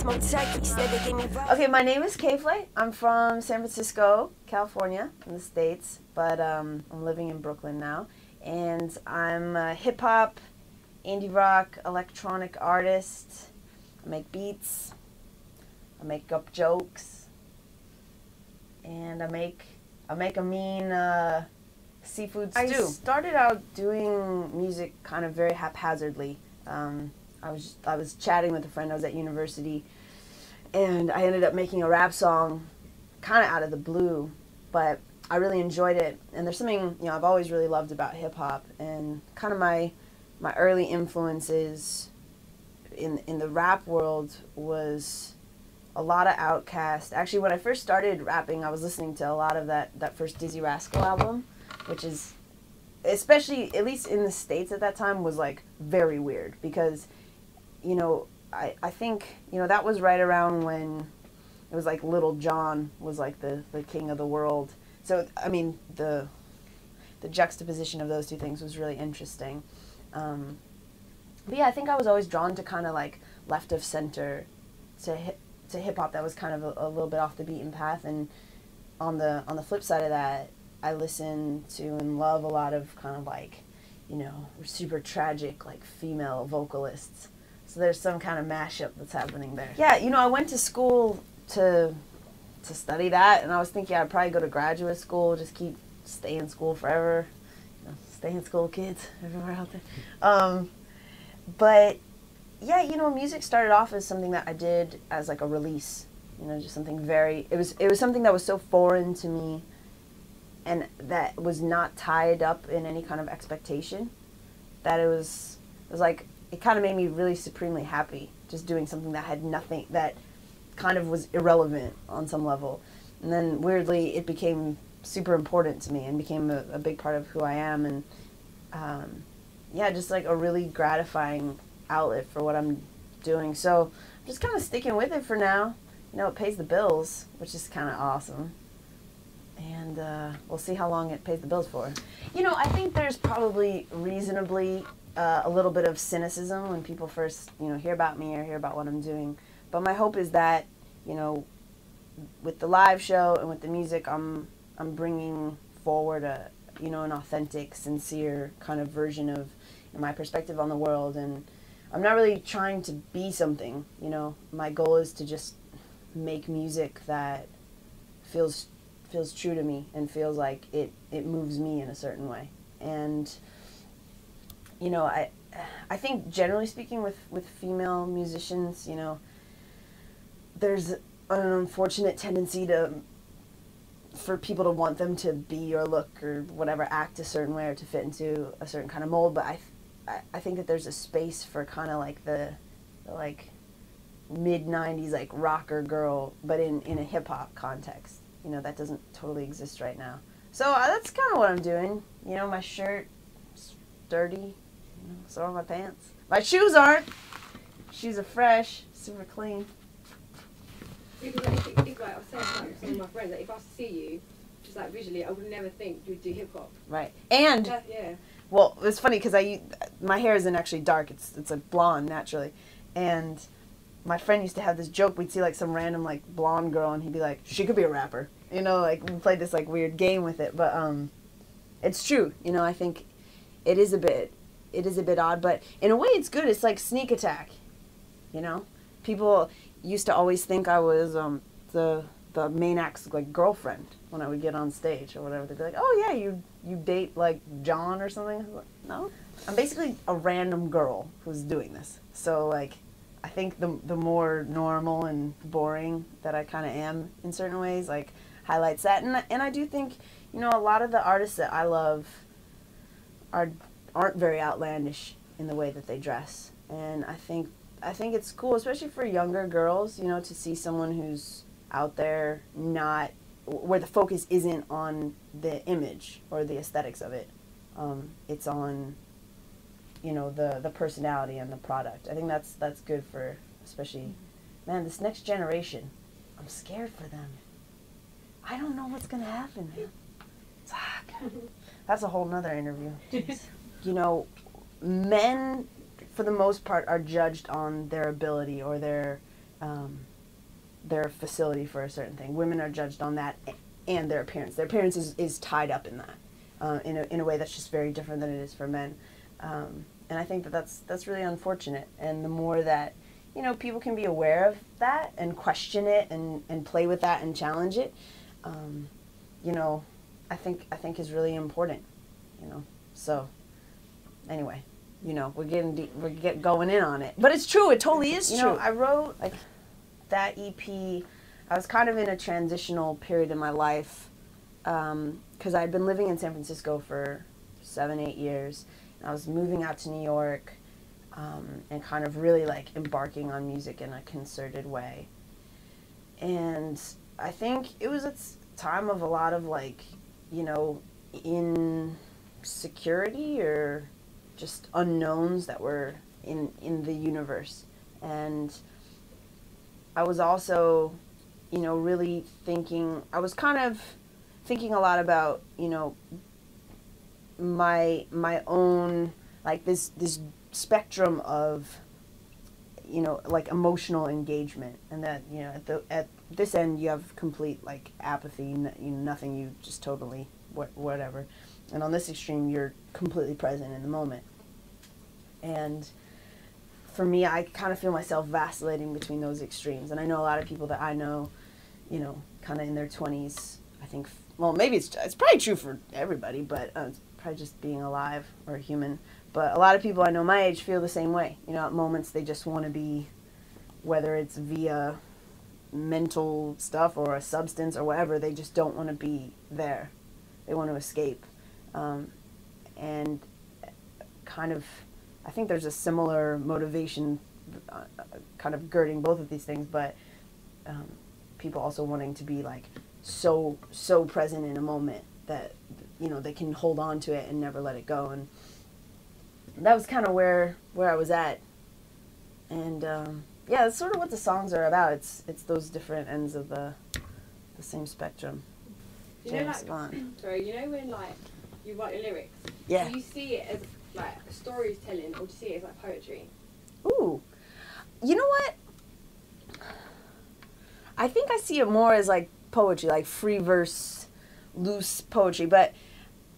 Okay, my name is K.Flay. I'm from San Francisco, California, in the States, but I'm living in Brooklyn now. And I'm a hip-hop, indie rock, electronic artist. I make beats, I make up jokes, and I make a mean seafood stew. I started out doing music kind of very haphazardly. I was chatting with a friend. I was at university, and I ended up making a rap song kind of out of the blue, but I really enjoyed it. And there's something, I've always really loved about hip-hop, and kind of my early influences in the rap world was a lot of Outkast. Actually, when I first started rapping, I was listening to a lot of that first Dizzy Rascal album, which is, especially, at least in the States at that time, was like very weird because, I think, that was right around when it was like Little John was like the king of the world. So, I mean, the juxtaposition of those two things was really interesting. But yeah, I think I was always drawn to kind of like left of center to hip hop that was kind of a little bit off the beaten path. And on the flip side of that, I listen to and love a lot of kind of like, super tragic like female vocalists. So there's some kind of mashup that's happening there. Yeah, I went to school to study that, and I was thinking I'd probably go to graduate school, just stay in school forever. Stay in school, kids, everywhere out there. But yeah, music started off as something that I did as like a release. Just something it was something that was so foreign to me, and that was not tied up in any kind of expectation, that it was like, it kind of made me really supremely happy, just doing something that had nothing, that kind of was irrelevant on some level. And then weirdly, it became super important to me and became a big part of who I am. And yeah, just like a really gratifying outlet for what I'm doing. So I'm just kind of sticking with it for now. It pays the bills, which is kind of awesome. And we'll see how long it pays the bills for. I think there's probably reasonably a little bit of cynicism when people first, hear about me or hear about what I'm doing. But my hope is that, with the live show and with the music, I'm bringing forward an authentic, sincere kind of version of my perspective on the world. And I'm not really trying to be something, My goal is to just make music that feels true to me and feels like it moves me in a certain way. And I think generally speaking with female musicians, there's an unfortunate tendency for people to want them to be or look or whatever, act a certain way or to fit into a certain kind of mold. But I think that there's a space for kind of like the like mid-90s like rocker girl, but in a hip-hop context. That doesn't totally exist right now. So that's kind of what I'm doing. My shirt is dirty, so are my pants. My shoes aren't. Shoes are fresh, super clean. Because I think like I was saying to some of my friends, that if I was to see you, just like visually, I would never think you'd do hip hop. Right. And yeah. Well, it's funny because my hair isn't actually dark. It's like blonde naturally, and my friend used to have this joke. We'd see like some random like blonde girl, and he'd be like, "She could be a rapper." Like we played this like weird game with it, but it's true. I think it is a bit odd, but in a way it's good. It's like sneak attack. People used to always think I was the main act's like girlfriend when I would get on stage or whatever. They'd be like, "Oh yeah, you date like John or something?" I was like, "No, I'm basically a random girl who's doing this." So like, I think the more normal and boring that I kind of am in certain ways, like, highlights that. And I do think, a lot of the artists that I love aren't very outlandish in the way that they dress. And I think it's cool, especially for younger girls, to see someone who's out there, not where the focus isn't on the image or the aesthetics of it. It's on the personality and the product. I think that's good for, especially, man, this next generation. I'm scared for them. I don't know what's gonna happen, man. That's a whole nother interview. Men, for the most part, are judged on their ability or their their facility for a certain thing. Women are judged on that and their appearance. Their appearance is tied up in that in a way that's just very different than it is for men. And I think that's really unfortunate. And the more that, you know, people can be aware of that and question it and play with that and challenge it, you know, I think is really important, you know. So anyway, you know, we're getting going in on it, but it's true. It totally is true. You know, I wrote like that EP. I was kind of in a transitional period in my life because I'd been living in San Francisco for 7-8 years. And I was moving out to New York and kind of really like embarking on music in a concerted way. And I think it was a time of a lot of like, you know, insecurity or just unknowns that were in the universe. And I was also, you know, really I was kind of thinking a lot about, you know, my own, like this spectrum of, you know, like emotional engagement, and that, you know, at this end you have complete like apathy, you know, nothing, you just totally whatever, and on this extreme you're completely present in the moment. And for me, I kind of feel myself vacillating between those extremes, and I know a lot of people that I know, you know, kind of in their 20s, I think, well, maybe it's probably true for everybody, but it's probably just being alive or human. But a lot of people I know my age feel the same way. You know, at moments they just want to be, whether it's via mental stuff or a substance or whatever, they just don't want to be there. They want to escape. And kind of, I think there's a similar motivation kind of girding both of these things, but people also wanting to be like so present in a moment that, you know, they can hold on to it and never let it go. And that was kind of where I was at. And yeah, that's sort of what the songs are about. It's those different ends of the same spectrum. You know, like, sorry, you know when like you write your lyrics, yeah, do you see it as like storytelling, or do you see it as like poetry? Ooh, you know what? I think I see it more as like poetry, like free verse, loose poetry. But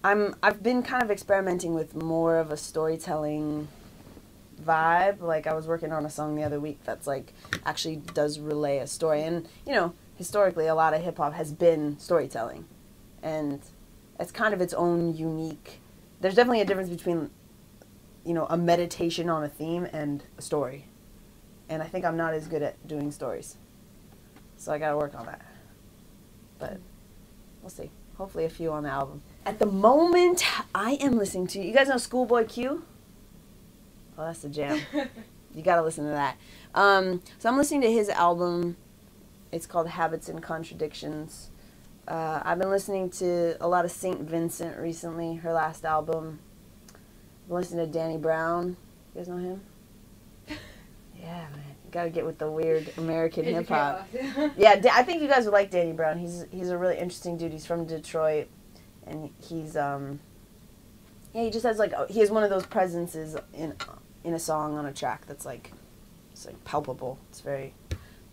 I've been kind of experimenting with more of a storytelling vibe. Like I was working on a song the other week that's like actually does relay a story. And, you know, historically a lot of hip hop has been storytelling. And it's kind of its own unique, there's definitely a difference between, you know, a meditation on a theme and a story. And I think I'm not as good at doing stories. So I gotta work on that. But we'll see. Hopefully a few on the album. At the moment, I am listening to, you guys know Schoolboy Q? Oh, that's the jam. You gotta listen to that. So I'm listening to his album. It's called Habits and Contradictions. I've been listening to a lot of St. Vincent recently, her last album. I've been listening to Danny Brown. You guys know him? Yeah, man. You gotta get with the weird American hip hop. Yeah, I think you guys would like Danny Brown. He's a really interesting dude. He's from Detroit, and he's yeah, he just has like, he has one of those presences in a song on a track that's like, it's like palpable. It's very,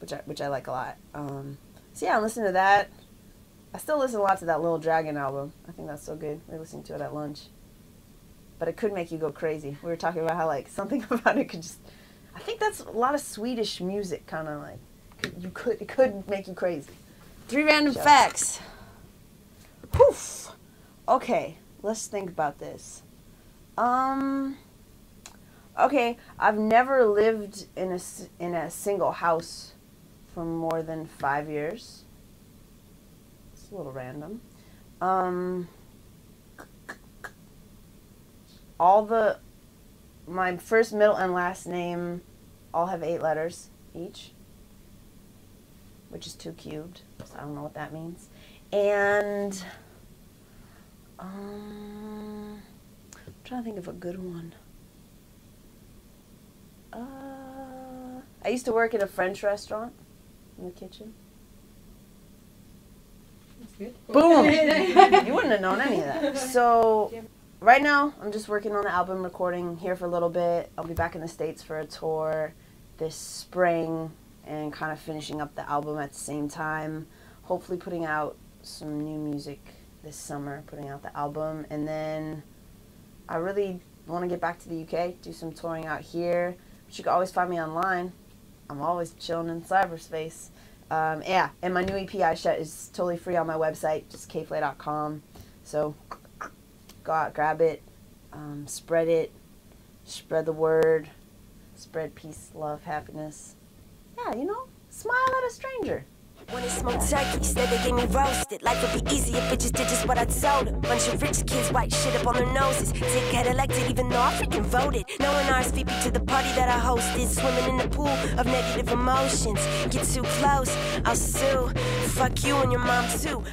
which I like a lot. So yeah, I'm listening to that. I still listen a lot to that Little Dragon album. I think that's so good. We're listening to it at lunch. But it could make you go crazy. We were talking about how like something about it could just, I think that's a lot of Swedish music, kind of like, it could make you crazy. 3 random facts. Whew. Okay, let's think about this. Okay, I've never lived in a single house for more than 5 years. It's a little random. My first, middle, and last name all have 8 letters each, which is 2 cubed, so I don't know what that means. And I'm trying to think of a good one. I used to work at a French restaurant in the kitchen. That's good. Boom! You wouldn't have known any of that. So right now, I'm just working on the album, recording here for a little bit. I'll be back in the States for a tour this spring, and kind of finishing up the album at the same time. Hopefully putting out some new music this summer, putting out the album. And then I really want to get back to the UK, do some touring out here. But you can always find me online. I'm always chilling in cyberspace. Yeah, and my new E.P Eyes shirt is totally free on my website, just K.Flay.com. So go out, grab it, spread it, spread the word, spread peace, love, happiness. Yeah, you know, smile at a stranger. When they smoked turkey, said they gave me roasted. Life would be easy if bitches did just what I told them. Bunch of rich kids, white shit up on their noses. Didn't get elected even though I freaking voted. No one RSVP to the party that I hosted. Swimming in the pool of negative emotions. Get too close, I'll sue. Fuck you and your mom too.